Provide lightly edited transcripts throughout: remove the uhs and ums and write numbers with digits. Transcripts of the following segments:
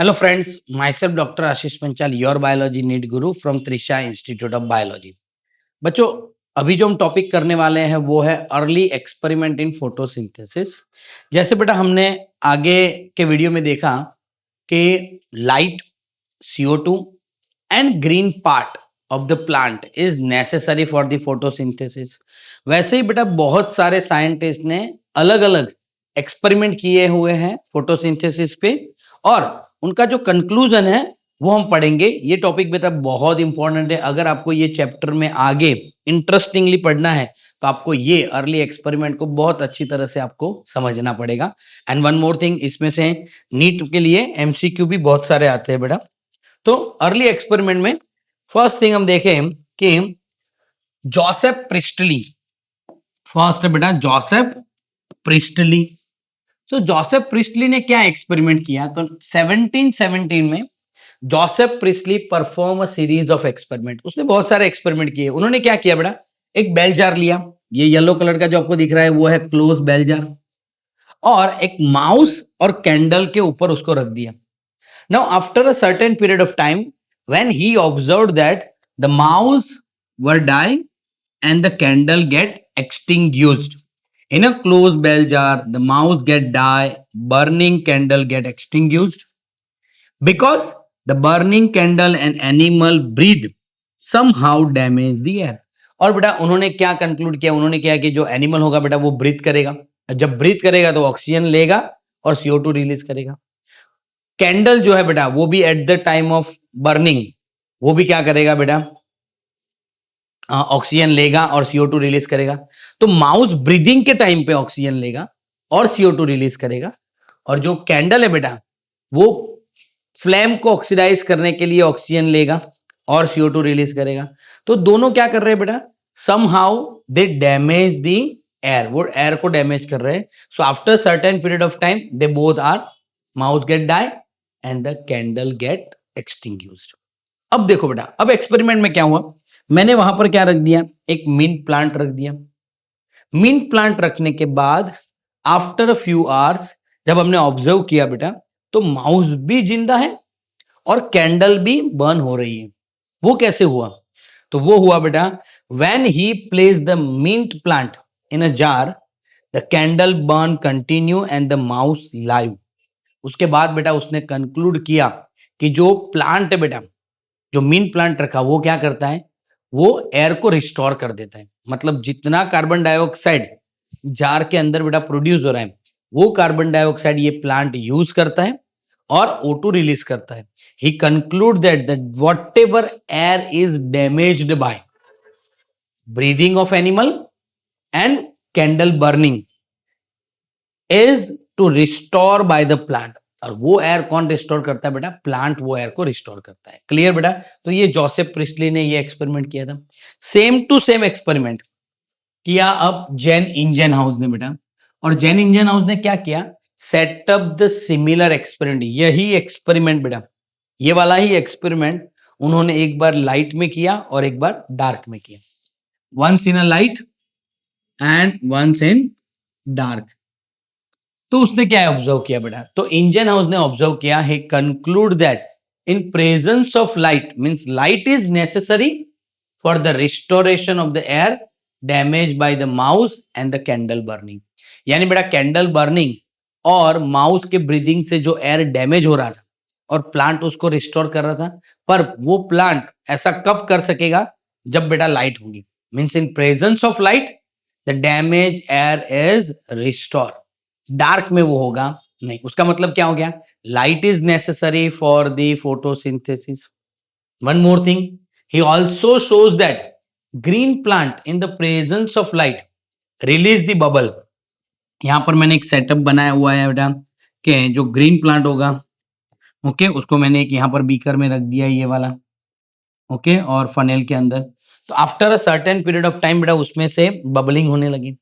Hello friends, myself Dr. Ashish Panchal, your biology need guru from Trisha Institute of Biology. बच्चों, अभी जो हम topic करने वाले हैं वो है अर्ली एक्सपेरिमेंट इन फोटोसिंथेसिस। जैसे बेटा हमने आगे के वीडियो में देखा कि light, CO2 and green part of the plant is necessary for the photosynthesis. वैसे ही बेटा बहुत सारे साइंटिस्ट ने अलग अलग एक्सपेरिमेंट किए हुए हैं फोटोसिंथेसिस पे, और उनका जो कंक्लूजन है वो हम पढ़ेंगे। ये टॉपिक बेटा बहुत इंपॉर्टेंट है। अगर आपको ये चैप्टर में आगे इंटरेस्टिंगली पढ़ना है तो आपको ये अर्ली एक्सपेरिमेंट को बहुत अच्छी तरह से आपको समझना पड़ेगा। एंड वन मोर थिंग, इसमें से नीट के लिए MCQ भी बहुत सारे आते हैं बेटा। तो अर्ली एक्सपेरिमेंट में फर्स्ट थिंग हम देखें कि जोसेफ प्रिस्टली, फर्स्ट है बेटा जोसेफ प्रिस्टली। तो जोसेफ प्रिस्टली ने क्या एक्सपेरिमेंट किया? तो 1717 में Joseph priestly perform a series of experiment. उसने बहुत सारे एक्सपेरिमेंट किए। उन्होंने क्या किया बेटा, एक बेल जार लिया, ये येलो कलर का जो आपको दिख रहा है वो है क्लोज बेल जार, और एक माउस और कैंडल के ऊपर उसको रख दिया। Now after a certain period of time when he observed that the mouse were dying and the candle get extinguished. In a closed bell jar, the mouse get die, burning candle get extinguished. Because the burning candle and animal breathe somehow damage the air. और बेटा उन्होंने क्या conclude किया? उन्होंने क्या कि जो animal होगा बेटा वो ब्रीथ करेगा, जब ब्रीथ करेगा तो ऑक्सीजन लेगा और CO2 रिलीज करेगा। कैंडल जो है बेटा वो भी at the time of burning वो भी क्या करेगा बेटा, ऑक्सीजन लेगा और CO2 रिलीज करेगा। तो माउस ब्रीदिंग के टाइम पे ऑक्सीजन लेगा और CO2 रिलीज करेगा, और जो कैंडल है बेटा वो फ्लेम को ऑक्सीडाइज करने के लिए ऑक्सीजन लेगा और CO2 रिलीज करेगा। तो दोनों क्या कर रहे हैं बेटा, somehow they damage the air, वो एयर को डैमेज कर रहे हैं। So after certain period of time they both are, mouse get die and the candle get extinguished. अब देखो बेटा, अब एक्सपेरिमेंट में क्या हुआ, मैंने वहां पर क्या रख दिया, एक मिंट प्लांट रख दिया। मिंट प्लांट रखने के बाद आफ्टर अ फ्यू आवर्स जब हमने ऑब्जर्व किया बेटा, तो माउस भी जिंदा है और कैंडल भी बर्न हो रही है। वो कैसे हुआ? तो वो हुआ बेटा, when he place the mint plant in a jar, the candle burn continue and the mouse live. उसके बाद बेटा उसने कंक्लूड किया कि जो प्लांट है बेटा, जो मिंट प्लांट रखा वो क्या करता है, वो एयर को रिस्टोर कर देता है। मतलब जितना कार्बन डाइऑक्साइड जार के अंदर बेटा प्रोड्यूस हो रहा है, वो कार्बन डाइऑक्साइड ये प्लांट यूज करता है और O2 रिलीज करता है। He conclude that whatever air is damaged by breathing of animal and candle burning is to restore by the plant. और वो एयर कौन रिस्टोर करता है बेटा, प्लांट वो एयर को रिस्टोर करता है। क्लियर बेटा? तो ये जोसेफ प्रिस्टली ने ये एक्सपेरिमेंट किया था। सेम टू सेम एक्सपेरिमेंट किया अब जेन इंजनहाउस ने बेटा, और जेन इंजनहाउस ने क्या किया, सेटअप द सिमिलर एक्सपेरिमेंट। यही एक्सपेरिमेंट बेटा, ये वाला ही एक्सपेरिमेंट उन्होंने एक बार लाइट में किया और एक बार डार्क में किया। Once in a light and once in dark. तो उसने क्या ऑब्जर्व किया बेटा, तो इंजन हाउस ने ऑब्जर्व किया, he conclude that in presence of light means light is necessary for the restoration of the air damage by the mouse and the candle burning. यानी बेटा कैंडल बर्निंग और mouse के breathing से जो air damage हो रहा था और प्लांट उसको रिस्टोर कर रहा था, पर वो प्लांट ऐसा कब कर सकेगा, जब बेटा लाइट होगी। Means in presence of light the damage air is restore. Dark में वो होगा नहीं। उसका मतलब क्या हो गया, light is necessary for the photosynthesis. One more thing, he also shows that green plant in the presence of light release the bubble. यहां पर मैंने एक सेटअप बनाया हुआ है बेटा कि जो ग्रीन प्लांट होगा, ओके, उसको मैंने एक यहां पर बीकर में रख दिया ये वाला, ओके, और फनेल के अंदर। तो after a certain period of time बेटा उसमें से बबलिंग होने लगी,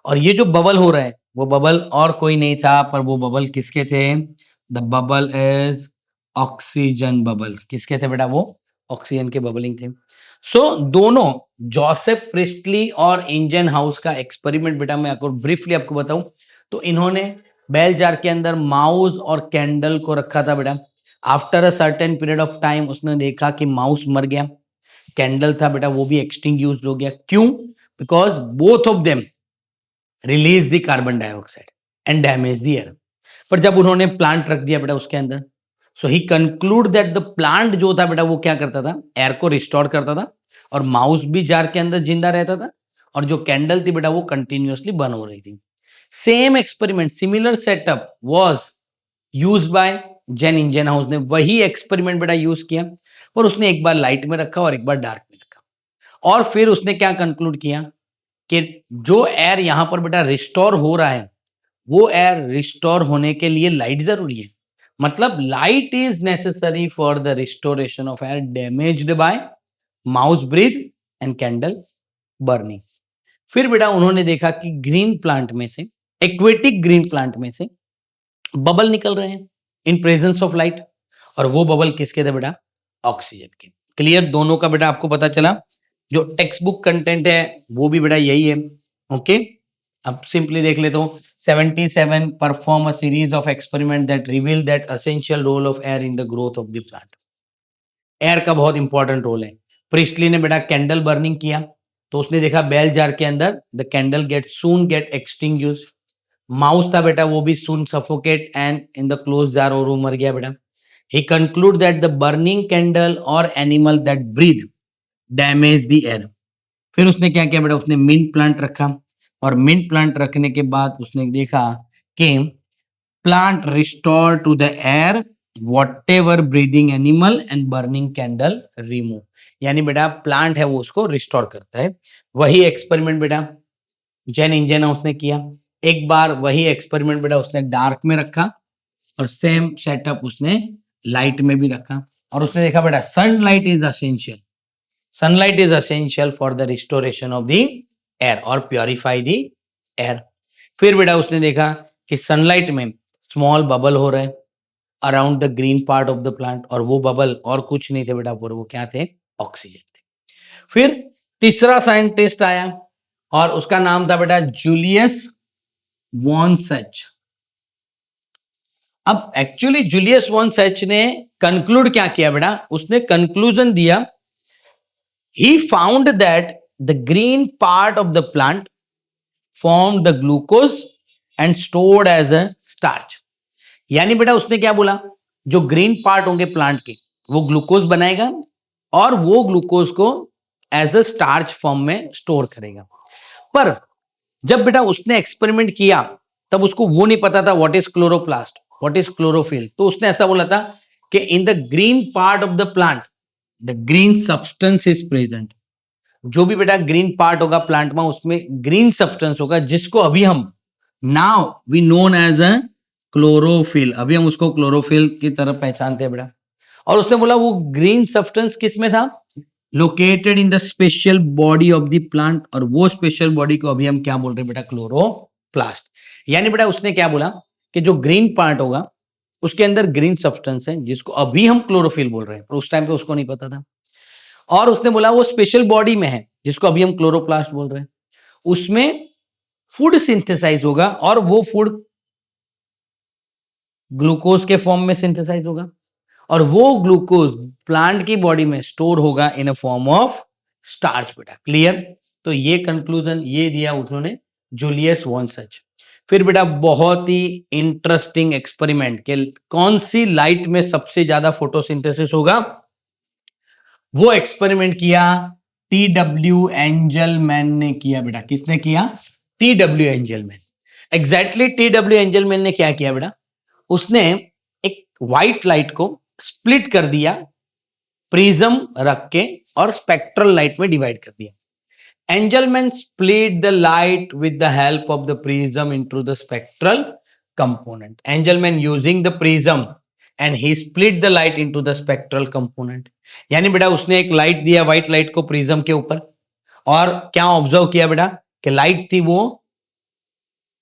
और ये जो बबल हो रहा है वो बबल और कोई नहीं था, पर वो बबल किसके थे, the bubble is oxygen bubble. किसके थे बेटा, वो ऑक्सीजन के बबलिंग थे। सो दोनों जोसेफ प्रिस्टली और इंजन हाउस का एक्सपेरिमेंट बेटा मैं आपको ब्रीफली आपको बताऊं तो इन्होंने बेल जार के अंदर माउस और कैंडल को रखा था बेटा। After a certain period of time उसने देखा कि माउस मर गया, कैंडल था बेटा वो भी एक्सटिंग्यूश्ड हो गया। क्यों? Because both of them release the carbon dioxide and damage the air. पर जब उन्होंने प्लांट रख दिया बेटा उसके अंदर, सो ही कंक्लूड दैट द प्लांट जो था बेटा वो क्या करता था, एयर को रिस्टोर करता था, और माउस भी जार के अंदर जिंदा रहता था, और जो कैंडल थी बेटा वो कंटिन्यूअसली बर्न हो रही थी। Same experiment, similar setup was used by Jan Ingenhousz ने वही एक्सपेरिमेंट बेटा यूज किया, पर उसने एक बार लाइट में रखा और एक बार डार्क में रखा, और फिर उसने क्या कंक्लूड किया कि जो एयर यहां पर बेटा रिस्टोर हो रहा है, वो एयर रिस्टोर होने के लिए लाइट जरूरी है। मतलब light is necessary for the restoration of air damaged by mouse breath and candle burning. फिर बेटा उन्होंने देखा कि ग्रीन प्लांट में से, एक्वेटिक ग्रीन प्लांट में से बबल निकल रहे हैं इन प्रेजेंस ऑफ लाइट, और वो बबल किसके थे बेटा, ऑक्सीजन के। क्लियर? दोनों का बेटा आपको पता चला। जो टेक्स्ट बुक कंटेंट है वो भी बेटा यही है। ओके, अब सिंपली देख लेते हो। 77 perform a series of experiment that reveal that essential role of air in the growth of the plant. Air का बहुत इंपॉर्टेंट रोल है। प्रिस्टली ने बेटा कैंडल बर्निंग किया, तो उसने देखा बेल जार के अंदर the candle get soon get extinguished. Mouse था बेटा वो भी soon suffocate and in the close jar, और वो मर गया बेटा। He conclude that the burning candle और animal that breathe damage the air. फिर उसने क्या किया बेटा, उसने मिंट प्लांट रखा, और मिंट प्लांट रखने के बाद उसने देखा कि plant restore to the air whatever breathing animal and burning candle remove. यानी बेटा प्लांट है वो उसको रिस्टोर करता है। वही एक्सपेरिमेंट बेटा जेन इंजन उसने किया। एक बार वही एक्सपेरिमेंट बेटा उसने डार्क में रखा, और सेम सेटअप उसने लाइट में भी रखा, और उसने देखा बेटा sunlight is essential, sunlight is essential for the restoration of the air और प्योरीफाई द एयर। फिर बेटा उसने देखा कि सनलाइट में स्मॉल बबल हो रहे हैं around the green part of the plant, और वो बबल और कुछ नहीं थे बेटा, पर वो क्या थे, ऑक्सीजन थे। फिर तीसरा साइंटिस्ट आया, और उसका नाम था बेटा जूलियस वॉन सच। अब एक्चुअली जूलियस वॉन सच ने कंक्लूड क्या किया बेटा, उसने कंक्लूजन दिया, he found that the green part of the plant form the glucose and stored as a starch. यानी बेटा उसने क्या बोला, जो ग्रीन पार्ट होंगे प्लांट के वो ग्लूकोज बनाएगा, और वो ग्लूकोज को एज अ स्टार्च फॉर्म में स्टोर करेगा। पर जब बेटा उसने एक्सपेरिमेंट किया तब उसको वो नहीं पता था what is chloroplast, what is chlorophyll. तो उसने ऐसा बोला था कि in the green part of the plant the green substance is present. जो भी बेटा ग्रीन पार्ट होगा प्लांट में उसमें ग्रीन सब्सटेंस होगा, जिसको अभी हम now we known as a chlorophyll, अभी हम उसको क्लोरोफिल की तरफ पहचानते हैं बेटा। और उसने बोला वो ग्रीन सब्सटेंस किस में था, located in the special body of the plant, और वो स्पेशल बॉडी को अभी हम क्या बोल रहे हैं बेटा, क्लोरोप्लास्ट। यानी बेटा उसने क्या बोला कि जो ग्रीन पार्ट होगा उसके अंदर ग्रीन सब्सटेंस है, जिसको अभी हम क्लोरोफिल बोल रहे हैं, पर उस टाइम पे उसको नहीं पता था। और उसने बोला वो स्पेशल बॉडी में है जिसको अभी हम क्लोरोप्लास्ट बोल रहे हैं, उसमें फूड सिंथेसाइज होगा, और वो फूड ग्लूकोज के फॉर्म में सिंथेसाइज होगा, और वो ग्लूकोज प्लांट की बॉडी में स्टोर होगा इन अ फॉर्म ऑफ स्टार्च बेटा। क्लियर? तो ये कंक्लूजन ये दिया उन्होंने जूलियस वॉन सच। फिर बेटा बहुत ही इंटरेस्टिंग एक्सपेरिमेंट के कौन सी लाइट में सबसे ज्यादा फोटोसिंथेसिस होगा, वो एक्सपेरिमेंट किया टी डब्ल्यू एंजलमैन ने किया बेटा। किसने किया? T W Angelman. Exactly T W Angelman ने क्या किया बेटा, उसने एक व्हाइट लाइट को स्प्लिट कर दिया प्रिज्म रख के, और स्पेक्ट्रल लाइट में डिवाइड कर दिया। Angelman split the light with the help of the prism into the spectral component. Angelman using the prism and he split the light into the spectral component. यानी बेटा उसने एक लाइट दिया white light को prism के ऊपर, और क्या ऑब्जर्व किया बेटा कि लाइट थी वो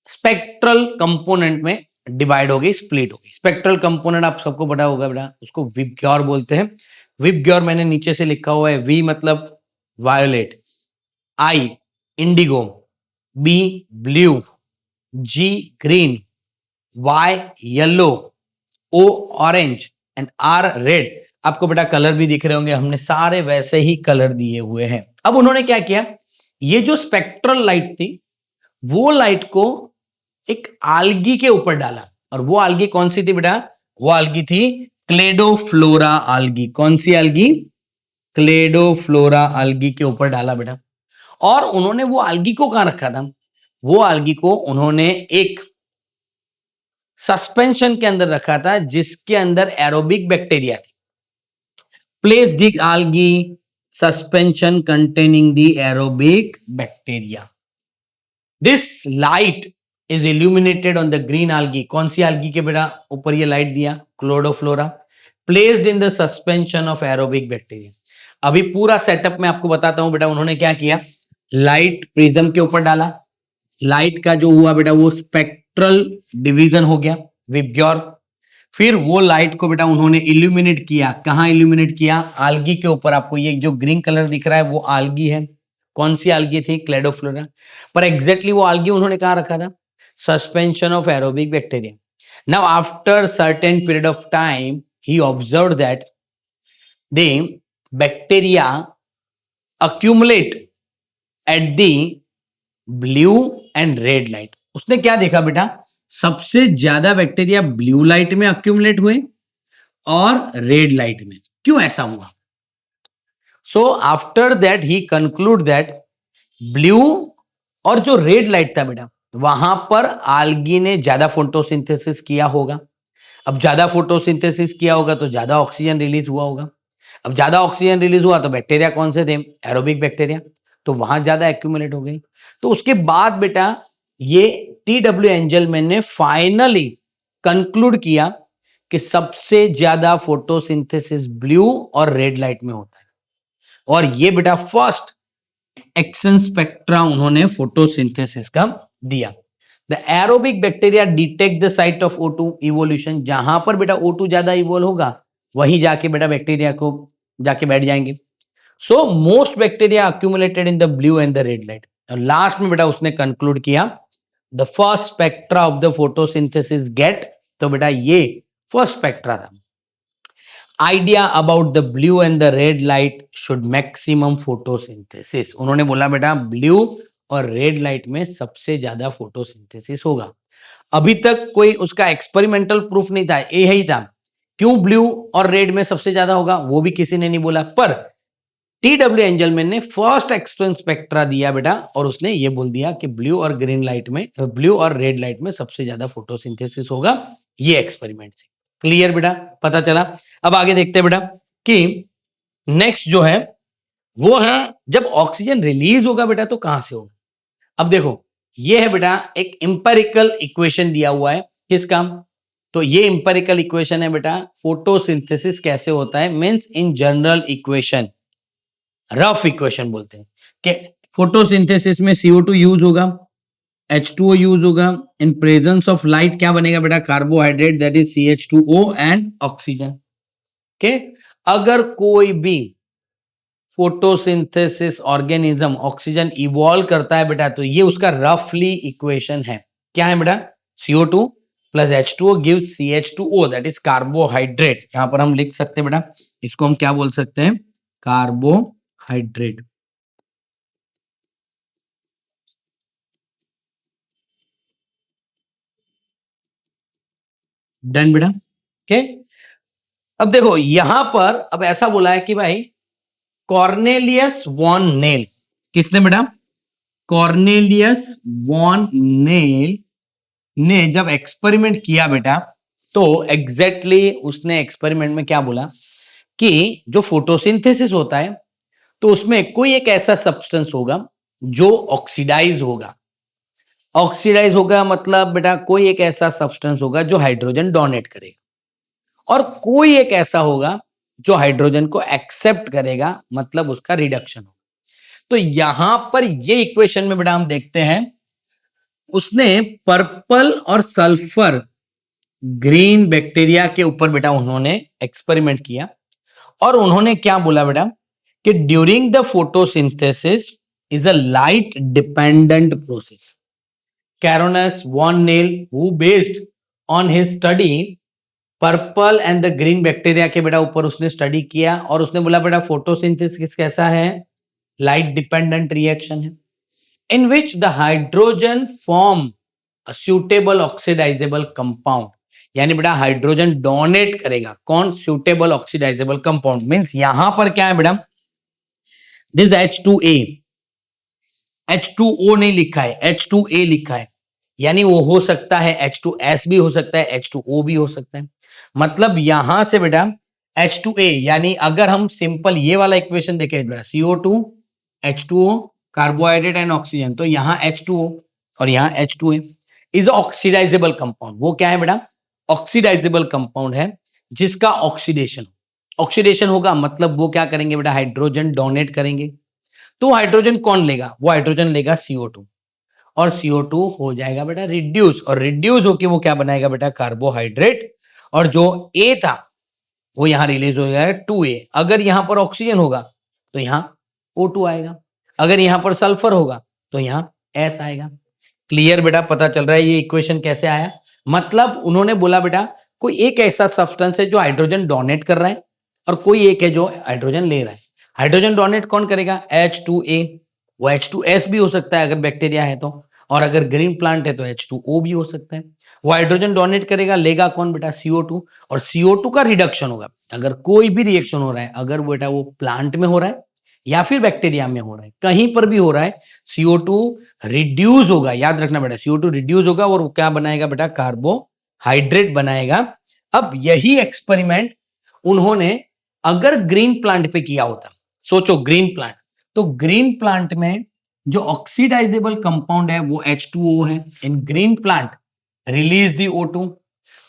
स्पेक्ट्रल कंपोनेंट में डिवाइड हो गई, स्प्लिट हो गई। स्पेक्ट्रल कंपोनेंट आप सबको पता होगा बेटा, उसको विबग्योर बोलते हैं। विबग्योर मैंने नीचे से लिखा हुआ है, वी मतलब violet, I indigo, B blue, G green, Y yellow, O orange and R red. आपको बेटा कलर भी दिख रहे होंगे, हमने सारे वैसे ही कलर दिए हुए हैं। अब उन्होंने क्या किया, ये जो स्पेक्ट्रल लाइट थी वो लाइट को एक आल्गी के ऊपर डाला, और वो आल्गी कौन सी थी बेटा, वो आल्गी थी क्लेडोफ्लोरा आल्गी। कौन सी आल्गी, क्लेडोफ्लोरा आल्गी के ऊपर डाला बेटा। और उन्होंने वो आल्गी को कहां रखा था, वो आल्गी को उन्होंने एक सस्पेंशन के अंदर रखा था जिसके अंदर एरोबिक बैक्टीरिया थी। Place the algae suspension containing the aerobic bacteria. This light is illuminated on the green algae. कौन सी आल्गी के बेटा ऊपर ये लाइट दिया, क्लोरोफ्लोरा, placed in the suspension of aerobic bacteria. अभी पूरा सेटअप मैं आपको बताता हूं बेटा। उन्होंने क्या किया, लाइट प्रिज्म के ऊपर डाला, लाइट का जो हुआ बेटा वो स्पेक्ट्रल डिवीजन हो गया, विबग्योर। फिर वो लाइट को बेटा उन्होंने इल्यूमिनेट किया, कहां इल्यूमिनेट किया, आल्गी के ऊपर। आपको ये जो ग्रीन कलर दिख रहा है वो आल्गी है। कौन सी आल्गी थी, क्लेडोफ्लोरा। पर एग्जैक्टली वो आल्गी उन्होंने कहां रखा था, suspension of aerobic bacteria. Now after certain period of time he observe that the bacteria accumulate at the blue and red light. उसने क्या देखा बेटा, सबसे ज्यादा बैक्टीरिया ब्लू लाइट में अक्यूमुलेट हुए और रेड लाइट में। क्यों ऐसा हुआ? So after that he conclude that blue और जो रेड लाइट था बेटा वहां पर आल्गी ने ज्यादा फोटोसिंथेसिस किया होगा। अब ज्यादा फोटोसिंथेसिस किया होगा तो ज्यादा ऑक्सीजन रिलीज हुआ होगा। अब ज्यादा ऑक्सीजन रिलीज हुआ तो बैक्टीरिया कौन से थे, एरोबिक बैक्टीरिया, तो वहां ज्यादा एक्यूमुलेट हो गई। तो उसके बाद बेटा ये टी.डब्ल्यू. एंजलमैन ने फाइनली कंक्लूड किया कि सबसे ज्यादा फोटोसिंथेसिस ब्लू और रेड लाइट में होता है। और ये बेटा फर्स्ट एक्शन स्पेक्ट्रा उन्होंने फोटोसिंथेसिस का दिया। The aerobic bacteria detect the site of O2 evolution. जहां पर बेटा O2 ज्यादा इवोल्व होगा वहीं जाके बेटा बैक्टीरिया को जाके बैठ जाएंगे। So most bacteria accumulated in the blue and the red light. और लास्ट में बेटा उसने कंक्लूड किया the first spectra of the photosynthesis get. तो बेटा ये फर्स्ट स्पेक्ट्रा था। Idea about the blue and the red light should maximum photosynthesis. उन्होंने बोला बेटा ब्लू और रेड लाइट में सबसे ज्यादा फोटोसिंथेसिस होगा। अभी तक कोई उसका एक्सपेरिमेंटल प्रूफ नहीं था, ये ही था क्यों ब्लू और रेड में सबसे ज्यादा होगा वो भी किसी ने नहीं बोला। पर टी.डब्ल्यू. एंजलमैन ने फर्स्ट एक्सपेरिमेंट स्पेक्ट्रा दिया बेटा और उसने ये बोल दिया कि ब्लू और ग्रीन लाइट में, ब्लू और रेड लाइट में सबसे ज्यादा फोटोसिंथेसिस होगा ये एक्सपेरिमेंट से। क्लियर बेटा, पता चला। अब आगे देखते हैं बेटा कि नेक्स्ट जो है वो है जब ऑक्सीजन रिलीज होगा बेटा तो कहां से होगा। अब देखो ये है बेटा एक इंपेरिकल इक्वेशन दिया हुआ है किसका, तो ये इंपेरिकल इक्वेशन है बेटा फोटोसिंथेसिस कैसे होता है, means in general equation, rough equation बोलते हैं कि फोटोसिंथेसिस में CO2 यूज होगा, H2O यूज होगा, इन प्रेजेंस ऑफ लाइट क्या बनेगा बेटा, carbohydrate that is CH2O and oxygen के। अगर कोई भी फोटोसिंथेसिस ऑर्गेनिज्म ऑक्सीजन इवॉल्व करता है बेटा तो ये उसका रफली इक्वेशन है। क्या है बेटा, CO2 plus H2O gives CH2O that is carbohydrate. यहां पर हम लिख सकते हैं बेटा इसको हम क्या बोल सकते हैं, कार्बोहाइड्रेट। डन बेटा, ओके। अब देखो यहां पर अब ऐसा बोला है कि भाई कॉर्नेलियस वॉन नेल, किसने बेटा, कॉर्नेलियस वॉन नेल ने जब एक्सपेरिमेंट किया बेटा तो एग्जैक्टली उसने एक्सपेरिमेंट में क्या बोला कि जो फोटोसिंथेसिस होता है तो उसमें कोई एक ऐसा सब्सटेंस होगा जो ऑक्सीडाइज होगा। ऑक्सीडाइज होगा मतलब बेटा कोई एक ऐसा सब्सटेंस होगा जो हाइड्रोजन डोनेट करेगा और कोई एक ऐसा होगा जो हाइड्रोजन को एक्सेप्ट करेगा, मतलब उसका रिडक्शन होगा। तो यहां पर ये इक्वेशन में बेटा हम देखते हैं उसने पर्पल और सल्फर ग्रीन बैक्टीरिया के ऊपर बेटा उन्होंने एक्सपेरिमेंट किया और उन्होंने क्या बोला बेटा कि during the photosynthesis is a light dependent process. Carolinus von Neil, who based on his study purple and the green bacteria के बेटा ऊपर उसने स्टडी किया और उसने बोला बेटा फोटोसिंथेसिस कैसा है, लाइट डिपेंडेंट रिएक्शन है, in which the hydrogen form a suitable oxidizable compound, यानी बेटा हाइड्रोजन डोनेट करेगा कौन, सुटेबल ऑक्सीडाइजेबल कंपाउंड। मींस यहां पर क्या है बेटा, दिस H2A, H2O नहीं लिखा है, H2A लिखा है, यानी वो हो सकता है H2S भी हो सकता है, H2O भी हो सकता है। मतलब यहां से बेटा H2A, यानी अगर हम सिंपल ये वाला इक्वेशन देखें बेटा, CO2 H2O carbohydrate and oxygen, तो यहाँ H2O और यहाँ H2A इज ऑक्सीडाइजेबल कंपाउंड। वो क्या है बेटा, ऑक्सीडाइजेबल कंपाउंड है जिसका ऑक्सीडेशन होगा, मतलब वो क्या करेंगे बेटा, हाइड्रोजन डोनेट करेंगे। तो हाइड्रोजन कौन लेगा, वो हाइड्रोजन लेगा CO2 और CO2 हो जाएगा बेटा रिड्यूस, और रिड्यूस होके वो क्या बनाएगा बेटा, कार्बोहाइड्रेट, और जो A था वो यहां रिलीज हो जाएगा 2A। अगर यहां पर ऑक्सीजन होगा तो यहां O2 आएगा, अगर यहां पर सल्फर होगा तो यहां S आएगा। क्लियर बेटा, पता चल रहा है ये इक्वेशन कैसे आया। मतलब उन्होंने बोला बेटा कोई एक ऐसा सब्सटेंस है जो हाइड्रोजन डोनेट कर रहा है और कोई एक है जो हाइड्रोजन ले रहा है। हाइड्रोजन डोनेट कौन करेगा, H2A, वो H2S भी हो सकता है अगर बैक्टीरिया है तो, और अगर ग्रीन प्लांट है तो H2O भी हो सकता है। वो हाइड्रोजन डोनेट करेगा, लेगा कौन बेटा, CO2, और CO2 का रिडक्शन होगा। अगर कोई भी रिएक्शन हो रहा है, अगर बेटा वो प्लांट में हो रहा है या फिर बैक्टीरिया में हो रहा है, कहीं पर भी हो रहा है, CO2 रिड्यूस होगा। याद रखना बेटा, CO2 रिड्यूस होगा और वो क्या बनाएगा बेटा, कार्बोहाइड्रेट बनाएगा। अब यही एक्सपेरिमेंट उन्होंने अगर ग्रीन प्लांट पे किया होता, सोचो ग्रीन प्लांट, तो ग्रीन प्लांट में जो ऑक्सीडाइजेबल कंपाउंड है वो H2O है, इन green plant release the O2।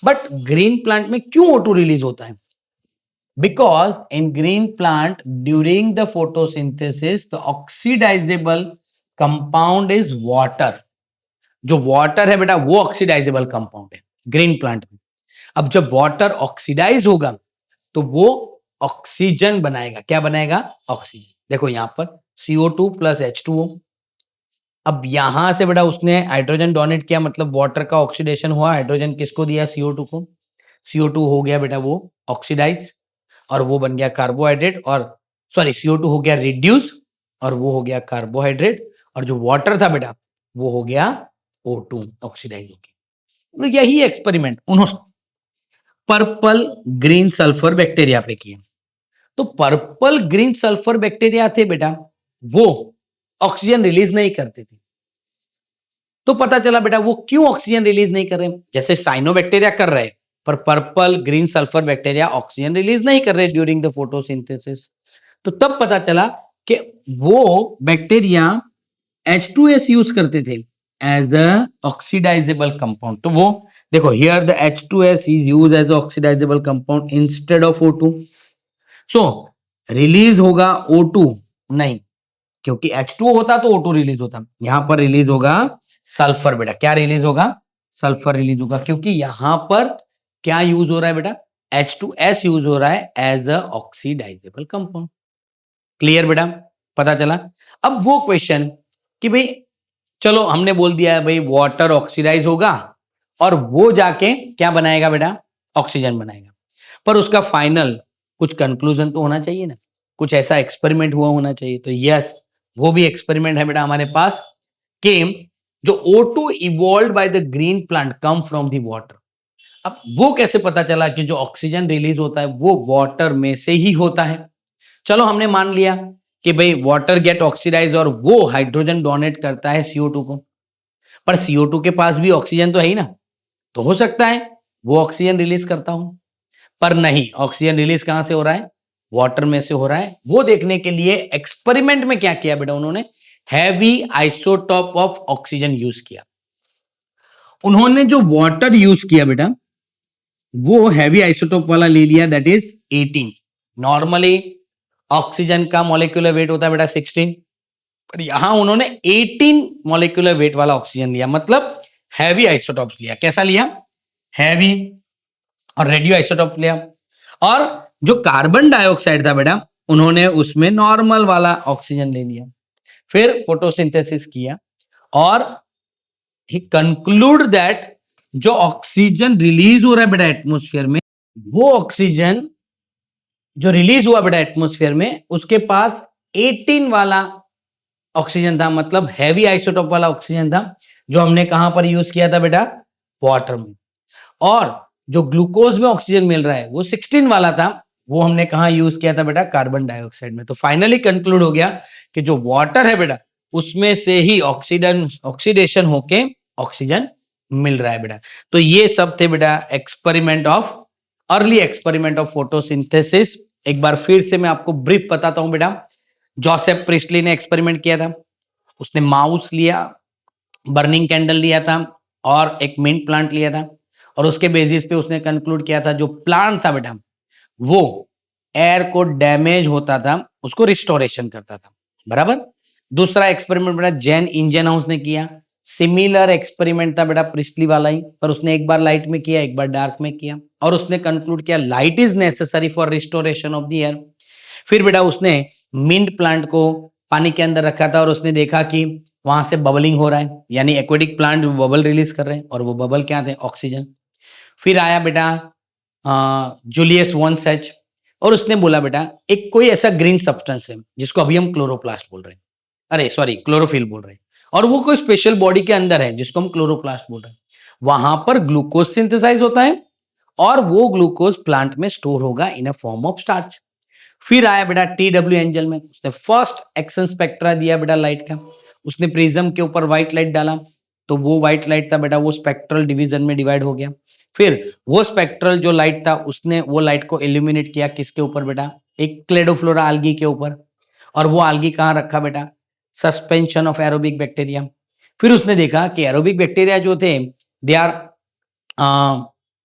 But green plant में क्यों O2 रिलीज होता है, because in green plant during the photosynthesis the oxidizable compound is water। जो वाटर है बेटा वो ऑक्सीडाइजेबल कंपाउंड है ग्रीन प्लांट में। अब जब वाटर ऑक्सीडाइज होगा तो वो ऑक्सीजन बनाएगा, क्या बनाएगा, ऑक्सीजन। देखो यहां पर CO2 प्लस H2O। अब यहां से बेटा उसने हाइड्रोजन डोनेट किया, मतलब वाटर का ऑक्सीडेशन हुआ, हाइड्रोजन किसको दिया, CO2 को। CO2 हो गया बेटा वो ऑक्सीडाइज और वो बन गया कार्बोहाइड्रेट, और सॉरी CO2 हो गया रिड्यूस और वो हो गया कार्बोहाइड्रेट, और जो वाटर था बेटा वो हो गया O2 ऑक्सीडाइज हो गया। तो यही एक्सपेरिमेंट उन्होंने पर्पल ग्रीन सल्फर बैक्टीरिया पे किया। तो पर्पल ग्रीन सल्फर बैक्टीरिया थे बेटा, वो ऑक्सीजन रिलीज नहीं करते थे। तो पता चला बेटा वो क्यों ऑक्सीजन रिलीज नहीं कर रहे, जैसे साइनोबैक्टीरिया कर रहे हैं, पर purple green sulphur bacteria oxygen release नहीं कर रहे ड्यूरिंग द फोटोसिंथेसिस। तो तब पता चला कि वो बैक्टीरिया H2S यूज करते थे एज अ ऑक्सीडाइजेबल कंपाउंड। तो वो देखो here the H2S is use as oxidizable compound instead of O2। So release होगा O2 नहीं, क्योंकि H2O होता तो O2 रिलीज होता, यहां पर रिलीज होगा सल्फर बेटा। क्या रिलीज होगा, सल्फर रिलीज होगा, क्योंकि यहां पर क्या यूज हो रहा है बेटा, H2S यूज हो रहा है as a oxidisable compound. Clear बेटा, पता चला। अब वो क्वेश्चन कि भाई चलो हमने बोल दिया है भाई वाटर ऑक्सीडाइज होगा और वो जाके क्या बनाएगा बेटा, ऑक्सीजन बनाएगा, पर उसका फाइनल कुछ कंक्लूजन तो होना चाहिए ना, कुछ ऐसा एक्सपेरिमेंट हुआ होना चाहिए। तो यस, वो भी एक्सपेरिमेंट है बेटा हमारे पास कि जो O2 evolve by the green plant come from the water. अब वो कैसे पता चला कि जो ऑक्सीजन रिलीज होता है वो वाटर में से ही होता है। चलो हमने मान लिया कि भाई वाटर गेट ऑक्सीडाइज और वो हाइड्रोजन डोनेट करता है CO2 को, पर CO2 के पास भी ऑक्सीजन तो है ही ना, तो हो सकता है वो ऑक्सीजन रिलीज करता हूं, पर नहीं, ऑक्सीजन रिलीज कहां से हो रहा है, वाटर में से हो रहा है। वो देखने के लिए एक्सपेरिमेंट में क्या किया बेटा, उन्होंने heavy isotope of oxygen use किया। उन्होंने जो वाटर यूज किया बेटा वो हैवी आइसोटोप वाला ले लिया, दैट इज 18। नॉर्मली ऑक्सीजन का मॉलिक्यूलर वेट होता है बेटा 16, पर यहां उन्होंने 18 मॉलिक्यूलर वेट वाला ऑक्सीजन लिया, मतलब हैवी आइसोटोप लिया। कैसा लिया, हैवी, और रेडियो आइसोटोप लिया। और जो कार्बन डाइऑक्साइड था बेटा उन्होंने उसमें नॉर्मल वाला ऑक्सीजन ले लिया, फिर फोटोसिंथेसिस किया और ही कंक्लूड दैट जो ऑक्सीजन रिलीज हो रहा है बेटा एटमॉस्फेयर में वो ऑक्सीजन जो रिलीज हुआ बेटा एटमॉस्फेयर में, उसके पास 18 वाला ऑक्सीजन था, मतलब हैवी आइसोटोप वाला ऑक्सीजन था, जो हमने कहां पर यूज किया था बेटा, वाटर में। और जो ग्लूकोज में ऑक्सीजन मिल रहा है वो 16 वाला था, वो हमने कहा यूज किया था बेटा, कार्बन डाइऑक्साइड में। तो फाइनली कंक्लूड हो गया कि जो वाटर है बेटा, उसमें से ही ऑक्सीडेशन होके ऑक्सीजन मिल रहा है बेटा। तो ये सब थे बेटा अर्ली एक्सपेरिमेंट ऑफ फोटोसिंथेसिस। एक बार फिर से मैं आपको ब्रीफ बताता हूं बेटा। जोसेफ प्रिस्टली ने एक्सपेरिमेंट किया था। उसने माउस लिया, बर्निंग कैंडल लिया था और एक मिंट प्लांट लिया था, और उसके बेसिस पे उसने कंक्लूड किया था जो प्लांट था बेटा, वो एयर को डैमेज होता था उसको रिस्टोरेशन करता था, बराबर। दूसरा एक्सपेरिमेंट बेटा जैन इंजन हाउस ने किया। सिमिलर एक्सपेरिमेंट था बेटा प्रिस्टली वाला ही, पर उसने एक बार लाइट में किया, एक बार डार्क में किया, और उसने कंक्लूड किया light is necessary for restoration of the air. फिर बेटा उसने मिंट प्लांट को पानी के अंदर रखा था और उसने देखा कि वहां से बबलिंग हो रहा है, यानी एक्वेटिक प्लांट बबल रिलीज कर रहे हैं, और वो बबल क्या थे, ऑक्सीजन। फिर आया बेटा जूलियस वन सच, और उसने बोला बेटा एक कोई ऐसा ग्रीन सब्सटेंस है जिसको अभी हम क्लोरोप्लास्ट बोल रहे हैं, अरे सॉरी क्लोरोफिल बोल रहे हैं, और वो कोई स्पेशल बॉडी के अंदर है जिसको हम क्लोरोप्लास्ट बोल रहे हैं। वहां पर ग्लूकोज सिंथेसाइज होता है और वो ग्लूकोज प्लांट में स्टोर होगा इन अ फॉर्म ऑफ स्टार्च। फिर आया बेटा टी.डब्ल्यू. एंजल में, उसने फर्स्ट एक्शन स्पेक्ट्रा दिया बेटा लाइट का। उसने प्रिज्म के ऊपर व्हाइट लाइट डाला, तो वो व्हाइट लाइट था बेटा वो स्पेक्ट्रल डिवीजन में डिवाइड हो गया। फिर वो स्पेक्ट्रल जो लाइट था उसने वो लाइट को इल्यूमिनेट किया किसके ऊपर बेटा, एक क्लेडोफ्लोरा algae के ऊपर, और वो algae कहाँ रखा बेटा, सस्पेंशन ऑफ एरोबिक बैक्टीरिया। फिर उसने देखा कि एरोबिक बैक्टीरिया जो थे दे आर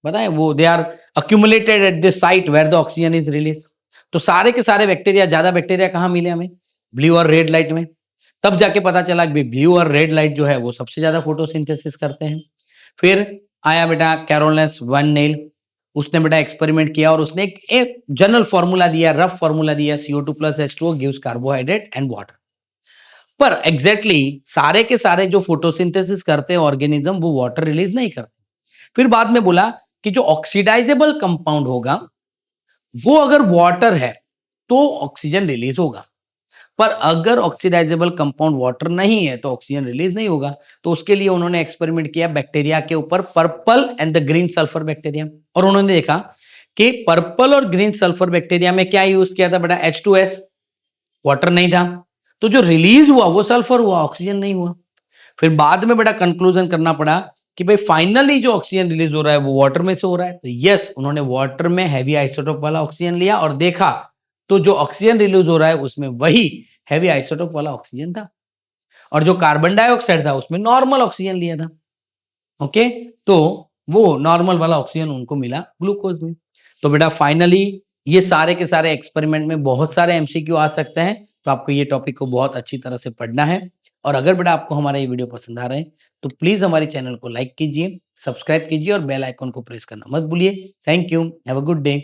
बताए वो they are accumulated at the site where the oxygen is release. तो सारे के सारे बैक्टीरिया, ज्यादा बैक्टीरिया कहाँ मिले हमें, ब्लू और रेड लाइट में। तब जाके पता चला कि ब्लू और रेड लाइट जो है वो सबसे ज्यादा फोटोसिंथेसिस करते हैं। फिर आया बेटा कैरोलस वन नेल, उसने बेटा एक्सपेरिमेंट किया और उसने एक जनरल फॉर्मूला दिया, रफ फॉर्मूला दिया, CO2 plus H2O gives carbohydrate and water. पर एग्जैक्टली सारे के सारे जो फोटोसिंथेसिस करते हैं ऑर्गेनिज्म वो वाटर रिलीज नहीं करते। फिर बाद में बोला कि जो ऑक्सीडाइजेबल कंपाउंड होगा वो अगर वाटर है तो ऑक्सीजन रिलीज होगा, पर अगर ऑक्सीडाइजेबल कंपाउंड वाटर नहीं है तो ऑक्सीजन रिलीज नहीं होगा। तो उसके लिए उन्होंने एक्सपेरिमेंट किया बैक्टीरिया के ऊपर, purple and the green sulphur bacteria, और उन्होंने देखा कि पर्पल और ग्रीन सल्फर बैक्टीरिया में क्या यूज किया था बेटा, H2S, वाटर नहीं था, तो जो रिलीज हुआ वो सल्फर हुआ, ऑक्सीजन नहीं हुआ। फिर बाद में बेटा कंक्लूजन करना पड़ा कि भाई फाइनली जो ऑक्सीजन रिलीज हो रहा है वो वाटर में से हो रहा है। तो यस, उन्होंने वाटर में हैवी आइसोटोप वाला ऑक्सीजन लिया और देखा तो जो ऑक्सीजन रिलीज हो रहा है उसमें वही हैवी आइसोटोप वाला ऑक्सीजन था, और जो कार्बन डाइऑक्साइड था उसमें नॉर्मल ऑक्सीजन लिया था। ओके, तो वो नॉर्मल वाला ऑक्सीजन उनको मिला ग्लूकोज में। तो बेटा फाइनली ये सारे के सारे एक्सपेरिमेंट में बहुत सारे एमसीक्यू आ सकते हैं, तो आपको ये टॉपिक को बहुत अच्छी तरह से पढ़ना है। और अगर बेटा आपको हमारा ये वीडियो पसंद आ रहे हैं तो प्लीज हमारे चैनल को लाइक कीजिए, सब्सक्राइब कीजिए और बेल आइकन को प्रेस करना मत भूलिए। Thank you, have a good day.